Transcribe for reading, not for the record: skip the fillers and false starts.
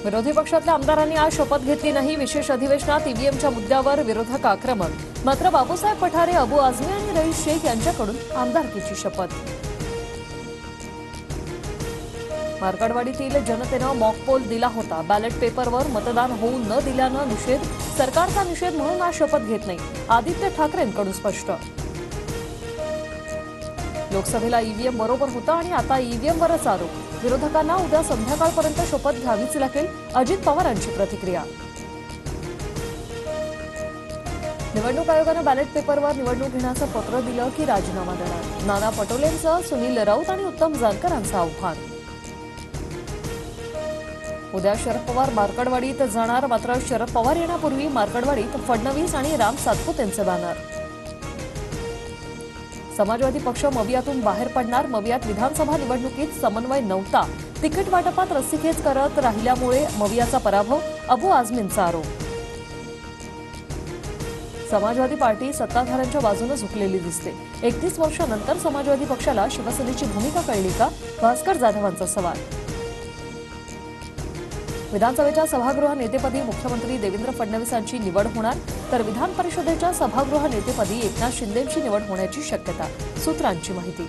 विरोधी पक्षातल्या आमदारांनी आज शपथ घेतली नाही। विशेष अधिवेशनात ईव्हीएमच्या मुद्द्यावर विरोधक आक्रमक। मात्र बापूसाहेब पठारे, अबू आझमी आणि रईस शेख यांच्याकडून आमदारकीची शपथ। मार्कडवाडीतील जनतेनं मॉकपोल दिला होता। बॅलेट पेपरवर मतदान होऊ न दिल्यानं निषेध। सरकारचा निषेध म्हणून आज शपथ घेत नाही, आदित्य ठाकरेंकडून स्पष्ट। लोकसभेला ईव्हीएम बरोबर होता आणि आता ईव्हीएमवरच आरोप। विरोधकांना उद्या संध्याकाळपर्यंत शपथ घ्यावीच लागेल, अजित पवारांची प्रतिक्रिया। निवडणूक आयोगानं बॅलेट पेपरवर निवडणूक घेण्याचं पत्र दिलं की राजीनामा देणार। नाना पटोलेंचं सुनील राऊत आणि उत्तम जानकरांचं आव्हान। उद्या शरद पवार मार्कडवाडीत जाणार, मात्र शरद पवार येण्यापूर्वी मार्कडवाडीत फडणवीस आणि राम सातपुतेंचे बॅनर। समाजवादी पक्ष मवियातून बाहेर पडणार। मवियात विधानसभा निवडणुकीत समन्वय नव्हता, तिकीट वाटपात रस्सीखेच करत राहिल्यामुळे मवियाचा पराभव, अबू आझमींचा आरोप। समाजवादी पार्टी सत्ताधाऱ्यांच्या बाजूने झुकलेली दिसते। 31 वर्षांनंतर समाजवादी पक्षाला शिवसेनेची भूमिका कळली का? भास्कर जाधवांचा सवाल। विधानसभेच्या सभागृह नेतेपदी मुख्यमंत्री देवेंद्र फडणवीसांची निवड होणार, तर विधान परिषदेच्या सभागृह नेतेपदी एकनाथ शिंदेंची निवड होण्याची शक्यता, सूत्रांची माहिती।